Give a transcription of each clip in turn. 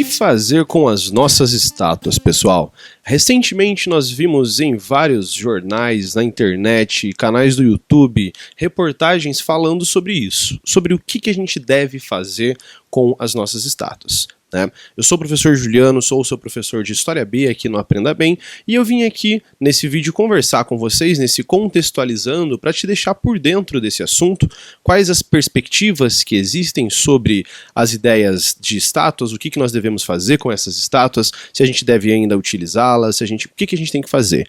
que fazer com as nossas estátuas, pessoal? Recentemente nós vimos em vários jornais, na internet, canais do YouTube, reportagens falando sobre isso, sobre o que a gente deve fazer com as nossas estátuas. Eu sou o professor Juliano, sou o seu professor de História B aqui no Aprenda Bem, e eu vim aqui nesse vídeo conversar com vocês, nesse Contextualizando, para te deixar por dentro desse assunto, quais as perspectivas que existem sobre as ideias de estátuas, o que nós devemos fazer com essas estátuas, se a gente deve ainda utilizá-las, o que a gente tem que fazer.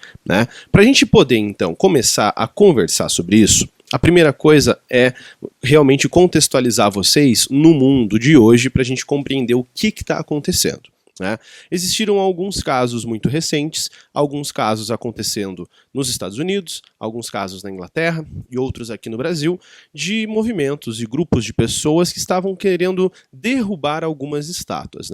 Para a gente poder, então, começar a conversar sobre isso, a primeira coisa é realmente contextualizar vocês no mundo de hoje para a gente compreender o que está acontecendo. Existiram alguns casos muito recentes, alguns casos acontecendo nos Estados Unidos, alguns casos na Inglaterra e outros aqui no Brasil, de movimentos e grupos de pessoas que estavam querendo derrubar algumas estátuas.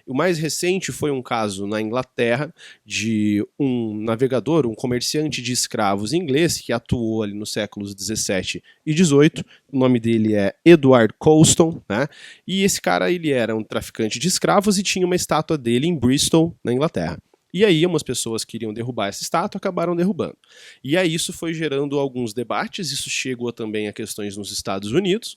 O mais recente foi um caso na Inglaterra de um navegador, um comerciante de escravos inglês que atuou ali nos séculos 17 e 18. O nome dele é Edward Colston, e esse cara ele era um traficante de escravos e tinha uma estátua dele em Bristol, na Inglaterra. E aí umas pessoas queriam derrubar essa estátua, acabaram derrubando. E aí isso foi gerando alguns debates, isso chegou também a questões nos Estados Unidos,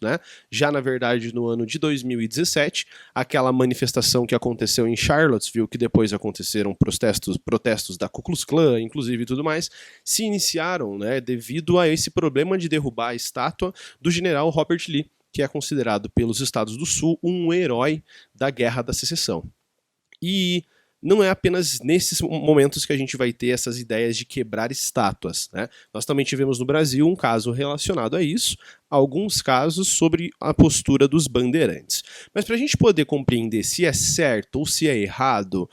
Já na verdade no ano de 2017, aquela manifestação que aconteceu em Charlottesville, que depois aconteceram protestos da Ku Klux Klan, inclusive e tudo mais, se iniciaram, devido a esse problema de derrubar a estátua do general Robert Lee, que é considerado pelos Estados do Sul um herói da Guerra da Secessão. E não é apenas nesses momentos que a gente vai ter essas ideias de quebrar estátuas. Nós também tivemos no Brasil um caso relacionado a isso, alguns casos sobre a postura dos bandeirantes. Mas para a gente poder compreender se é certo ou se é errado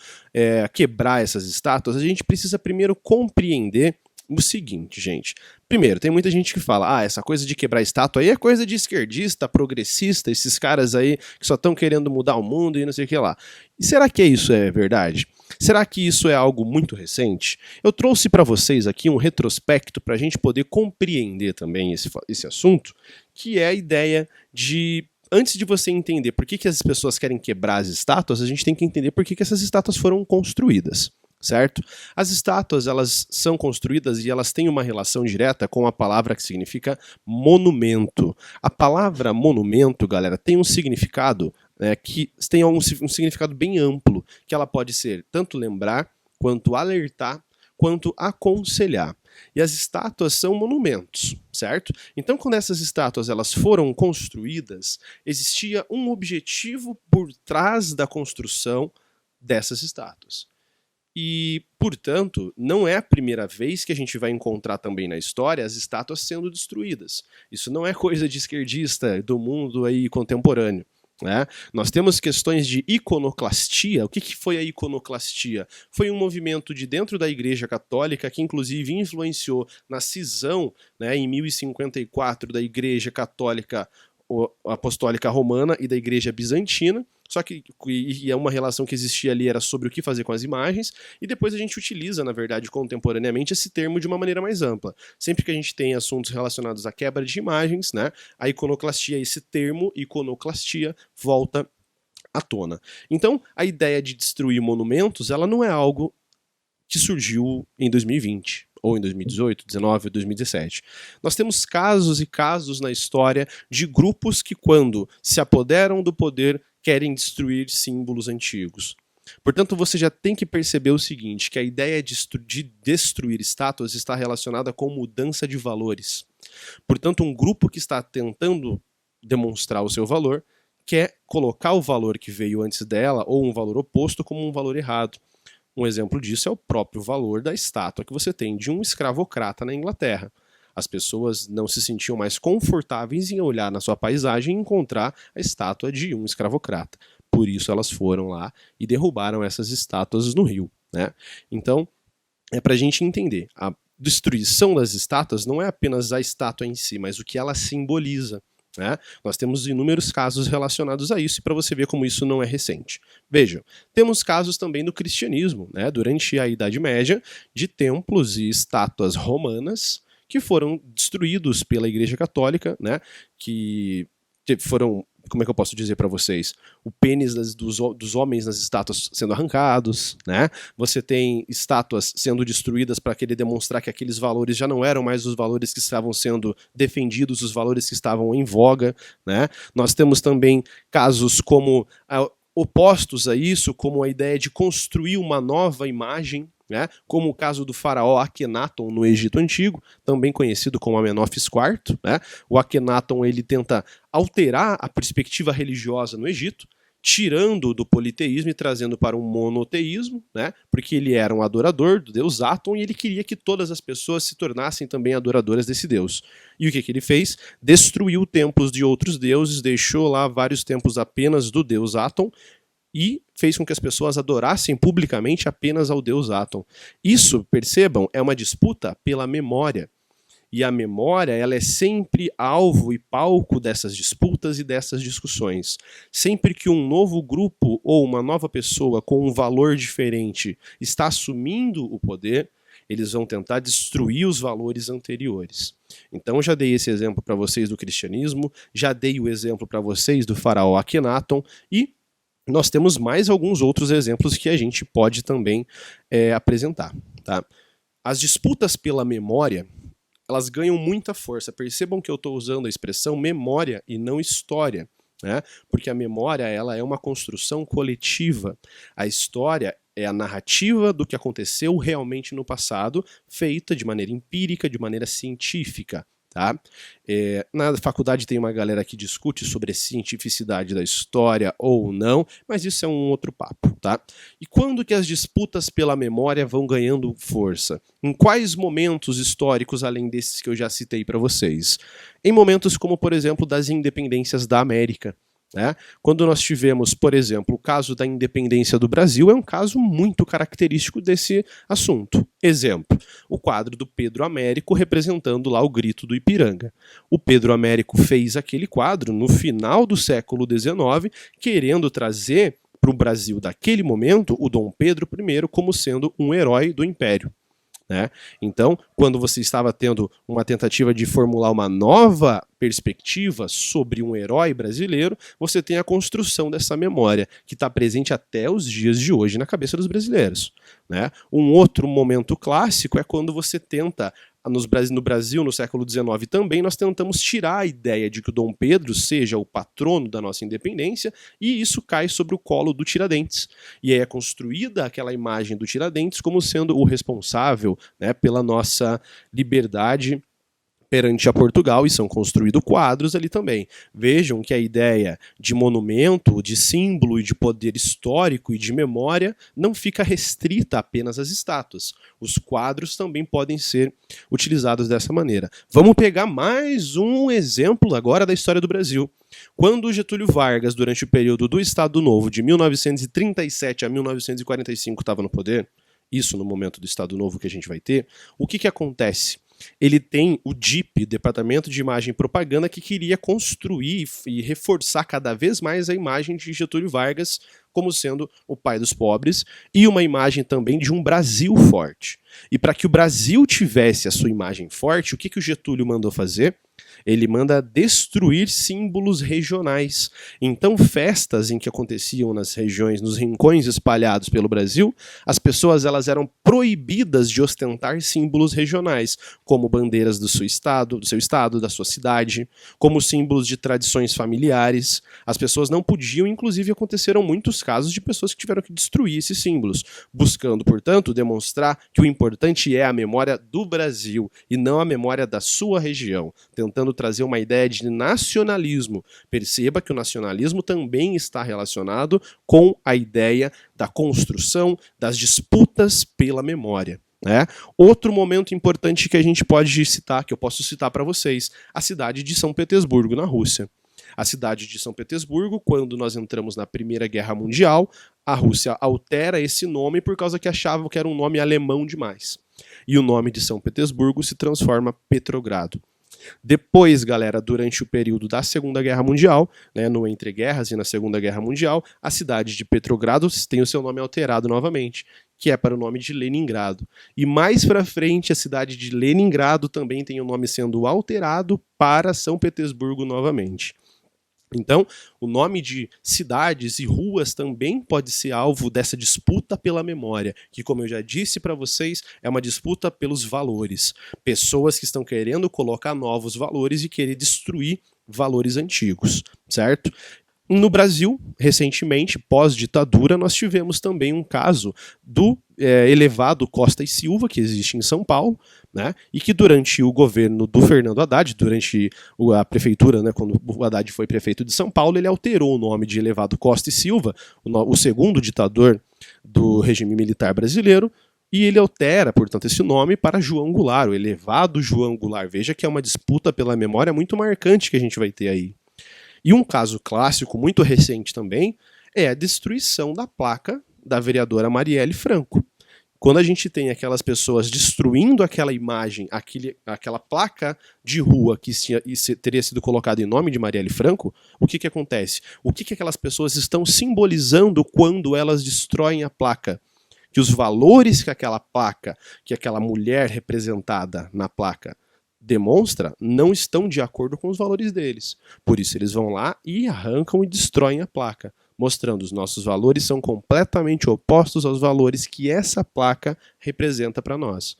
quebrar essas estátuas, a gente precisa primeiro compreender o seguinte, gente. Primeiro, tem muita gente que fala, essa coisa de quebrar estátua aí é coisa de esquerdista, progressista, esses caras aí que só estão querendo mudar o mundo e não sei o que lá. E será que isso é verdade? Será que isso é algo muito recente? Eu trouxe para vocês aqui um retrospecto para a gente poder compreender também esse assunto, que é a ideia de... Antes de você entender por que as pessoas querem quebrar as estátuas, a gente tem que entender por que essas estátuas foram construídas. Certo? As estátuas elas são construídas e elas têm uma relação direta com a palavra que significa monumento. A palavra monumento, galera, tem um significado que tem um significado bem amplo, que ela pode ser tanto lembrar, quanto alertar, quanto aconselhar. E as estátuas são monumentos, certo? Então, quando essas estátuas elas foram construídas, existia um objetivo por trás da construção dessas estátuas. E, portanto, não é a primeira vez que a gente vai encontrar também na história as estátuas sendo destruídas. Isso não é coisa de esquerdista do mundo aí contemporâneo. Nós temos questões de iconoclastia. O que foi a iconoclastia? Foi um movimento de dentro da Igreja Católica que inclusive influenciou na cisão em 1054 da Igreja Católica Apostólica Romana e da Igreja Bizantina. Só que é uma relação que existia ali, era sobre o que fazer com as imagens, e depois a gente utiliza, na verdade, contemporaneamente, esse termo de uma maneira mais ampla. Sempre que a gente tem assuntos relacionados à quebra de imagens, a iconoclastia, esse termo, iconoclastia, volta à tona. Então, a ideia de destruir monumentos, ela não é algo que surgiu em 2020. Ou em 2018, 2019 ou 2017. Nós temos casos e casos na história de grupos que, quando se apoderam do poder, querem destruir símbolos antigos. Portanto, você já tem que perceber o seguinte, que a ideia de destruir estátuas está relacionada com mudança de valores. Portanto, um grupo que está tentando demonstrar o seu valor quer colocar o valor que veio antes dela, ou um valor oposto, como um valor errado. Um exemplo disso é o próprio valor da estátua que você tem de um escravocrata na Inglaterra. As pessoas não se sentiam mais confortáveis em olhar na sua paisagem e encontrar a estátua de um escravocrata. Por isso elas foram lá e derrubaram essas estátuas no rio. Então, é para a gente entender. A destruição das estátuas não é apenas a estátua em si, mas o que ela simboliza. Nós temos inúmeros casos relacionados a isso, e para você ver como isso não é recente. Vejam, temos casos também no cristianismo, durante a Idade Média, de templos e estátuas romanas que foram destruídos pela Igreja Católica, que foram como é que eu posso dizer para vocês? O pênis dos homens nas estátuas sendo arrancados, né? Você tem estátuas sendo destruídas para querer demonstrar que aqueles valores já não eram mais os valores que estavam sendo defendidos, os valores que estavam em voga, né? Nós temos também casos como opostos a isso, como a ideia de construir uma nova imagem, né, como o caso do faraó Akhenaton no Egito Antigo, também conhecido como Amenófis IV. Né? O Akhenaton ele tenta alterar a perspectiva religiosa no Egito, tirando do politeísmo e trazendo para um monoteísmo, né, porque ele era um adorador do deus Aton e ele queria que todas as pessoas se tornassem também adoradoras desse deus. E o que ele fez? Destruiu templos de outros deuses, deixou lá vários templos apenas do deus Aton, e fez com que as pessoas adorassem publicamente apenas ao deus Aton. Isso, percebam, é uma disputa pela memória. E a memória ela é sempre alvo e palco dessas disputas e dessas discussões. Sempre que um novo grupo ou uma nova pessoa com um valor diferente está assumindo o poder, eles vão tentar destruir os valores anteriores. Então já dei esse exemplo para vocês do cristianismo, já dei o exemplo para vocês do faraó Akhenaton e nós temos mais alguns outros exemplos que a gente pode também apresentar. Tá? As disputas pela memória, elas ganham muita força. Percebam que eu estou usando a expressão memória e não história, né? Porque a memória ela é uma construção coletiva. A história é a narrativa do que aconteceu realmente no passado, feita de maneira empírica, de maneira científica. Tá? Na faculdade tem uma galera que discute sobre a cientificidade da história ou não, mas isso é um outro papo. Tá? E quando que as disputas pela memória vão ganhando força? Em quais momentos históricos, além desses que eu já citei para vocês? Em momentos como, por exemplo, das independências da América. Né? Quando nós tivemos, por exemplo, o caso da independência do Brasil, é um caso muito característico desse assunto. Exemplo, o quadro do Pedro Américo representando lá o Grito do Ipiranga. O Pedro Américo fez aquele quadro no final do século XIX, querendo trazer para o Brasil daquele momento o Dom Pedro I como sendo um herói do Império. Né? Então, quando você estava tendo uma tentativa de formular uma nova perspectiva sobre um herói brasileiro, você tem a construção dessa memória, que está presente até os dias de hoje na cabeça dos brasileiros. Né? Um outro momento clássico é quando você tenta, no Brasil, no século XIX também, nós tentamos tirar a ideia de que o Dom Pedro seja o patrono da nossa independência, e isso cai sobre o colo do Tiradentes. E aí é construída aquela imagem do Tiradentes como sendo o responsável, né, pela nossa liberdade perante a Portugal, e são construídos quadros ali também. Vejam que a ideia de monumento, de símbolo e de poder histórico e de memória não fica restrita apenas às estátuas. Os quadros também podem ser utilizados dessa maneira. Vamos pegar mais um exemplo agora da história do Brasil. Quando Getúlio Vargas, durante o período do Estado Novo, de 1937 a 1945, estava no poder, isso no momento do Estado Novo que a gente vai ter, o que acontece? Ele tem o DIP, Departamento de Imagem e Propaganda, que queria construir e reforçar cada vez mais a imagem de Getúlio Vargas como sendo o pai dos pobres e uma imagem também de um Brasil forte. E para que o Brasil tivesse a sua imagem forte, o que o Getúlio mandou fazer? Ele manda destruir símbolos regionais. Então, festas em que aconteciam nas regiões, nos rincões espalhados pelo Brasil, as pessoas elas eram proibidas de ostentar símbolos regionais, como bandeiras do seu estado, da sua cidade, como símbolos de tradições familiares. As pessoas não podiam, inclusive aconteceram muitos casos de pessoas que tiveram que destruir esses símbolos, buscando, portanto, demonstrar que o importante é a memória do Brasil e não a memória da sua região, tentando trazer uma ideia de nacionalismo. Perceba que o nacionalismo também está relacionado com a ideia da construção das disputas pela memória. Né? Outro momento importante que a gente pode citar, que eu posso citar para vocês, a cidade de São Petersburgo, na Rússia. A cidade de São Petersburgo, quando nós entramos na Primeira Guerra Mundial, a Rússia altera esse nome por causa que achava que era um nome alemão demais. E o nome de São Petersburgo se transforma Petrogrado. Depois, galera, durante o período da Segunda Guerra Mundial, né, no Entre Guerras e na Segunda Guerra Mundial, a cidade de Petrogrado tem o seu nome alterado novamente, que é para o nome de Leningrado. E mais para frente, a cidade de Leningrado também tem o nome sendo alterado para São Petersburgo novamente. Então, o nome de cidades e ruas também pode ser alvo dessa disputa pela memória, que, como eu já disse para vocês, é uma disputa pelos valores. Pessoas que estão querendo colocar novos valores e querer destruir valores antigos, certo? No Brasil, recentemente, pós-ditadura, nós tivemos também um caso do elevado Costa e Silva, que existe em São Paulo, né, e que durante o governo do Fernando Haddad, durante a prefeitura, né, quando o Haddad foi prefeito de São Paulo, ele alterou o nome de elevado Costa e Silva, o segundo ditador do regime militar brasileiro, e ele altera, portanto, esse nome para João Goulart, o elevado João Goulart. Veja que é uma disputa pela memória muito marcante que a gente vai ter aí. E um caso clássico, muito recente também, é a destruição da placa da vereadora Marielle Franco. Quando a gente tem aquelas pessoas destruindo aquela imagem, aquela placa de rua que teria sido colocada em nome de Marielle Franco, o que acontece? O que aquelas pessoas estão simbolizando quando elas destroem a placa? Que os valores que aquela placa, que aquela mulher representada na placa demonstra, não estão de acordo com os valores deles. Por isso eles vão lá e arrancam e destroem a placa, mostrando os nossos valores são completamente opostos aos valores que essa placa representa para nós.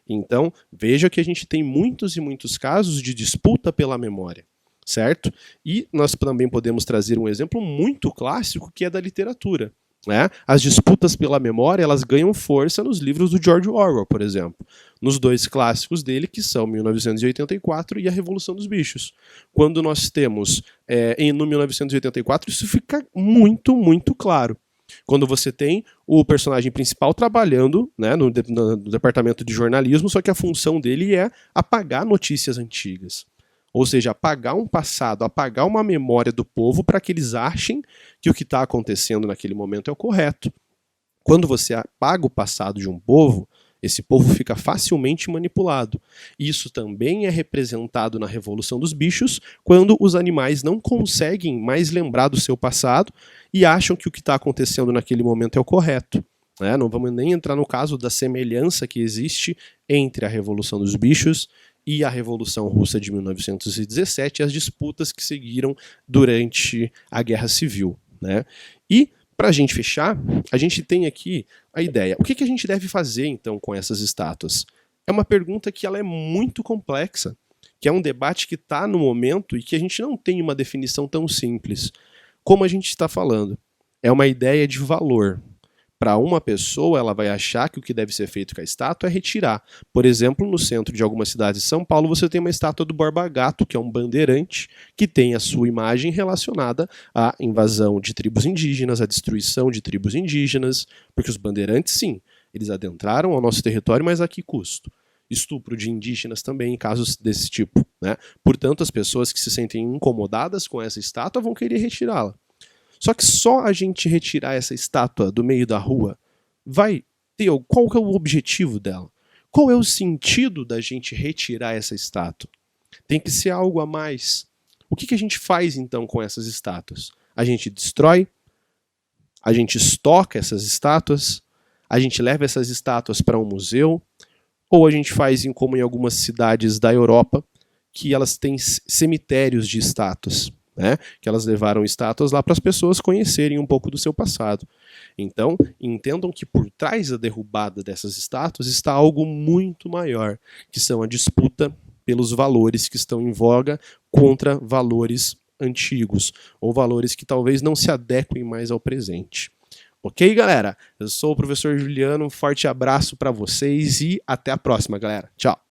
Então, veja que a gente tem muitos e muitos casos de disputa pela memória, certo? E nós também podemos trazer um exemplo muito clássico que é da literatura. Né? As disputas pela memória elas ganham força nos livros do George Orwell, por exemplo, nos dois clássicos dele, que são 1984 e A Revolução dos Bichos. Quando nós temos no 1984, isso fica muito, muito claro. Quando você tem o personagem principal trabalhando, né, no departamento de jornalismo, só que a função dele é apagar notícias antigas. Ou seja, apagar um passado, apagar uma memória do povo para que eles achem que o que está acontecendo naquele momento é o correto. Quando você apaga o passado de um povo, esse povo fica facilmente manipulado. Isso também é representado na Revolução dos Bichos, quando os animais não conseguem mais lembrar do seu passado e acham que o que está acontecendo naquele momento é o correto. Não vamos nem entrar no caso da semelhança que existe entre a Revolução dos Bichos e a Revolução Russa de 1917 e as disputas que seguiram durante a Guerra Civil. Né? E, para a gente fechar, a gente tem aqui a ideia. O que a gente deve fazer, então, com essas estátuas? É uma pergunta que ela é muito complexa, que é um debate que está no momento e que a gente não tem uma definição tão simples. Como a gente está falando, é uma ideia de valor. Para uma pessoa, ela vai achar que o que deve ser feito com a estátua é retirar. Por exemplo, no centro de algumas cidades de São Paulo, você tem uma estátua do Borba Gato, que é um bandeirante, que tem a sua imagem relacionada à invasão de tribos indígenas, à destruição de tribos indígenas, porque os bandeirantes, sim, eles adentraram ao nosso território, mas a que custo? Estupro de indígenas também, em casos desse tipo. Né? Portanto, as pessoas que se sentem incomodadas com essa estátua vão querer retirá-la. Só que só a gente retirar essa estátua do meio da rua vai ter... Qual que é o objetivo dela? Qual é o sentido da gente retirar essa estátua? Tem que ser algo a mais. O que a gente faz então com essas estátuas? A gente destrói? A gente estoca essas estátuas? A gente leva essas estátuas para um museu? Ou a gente faz como em algumas cidades da Europa, que elas têm cemitérios de estátuas? Né, que elas levaram estátuas lá para as pessoas conhecerem um pouco do seu passado. Então, entendam que por trás da derrubada dessas estátuas está algo muito maior, que são a disputa pelos valores que estão em voga contra valores antigos, ou valores que talvez não se adequem mais ao presente. Ok, galera? Eu sou o professor Juliano, um forte abraço para vocês e até a próxima, galera. Tchau!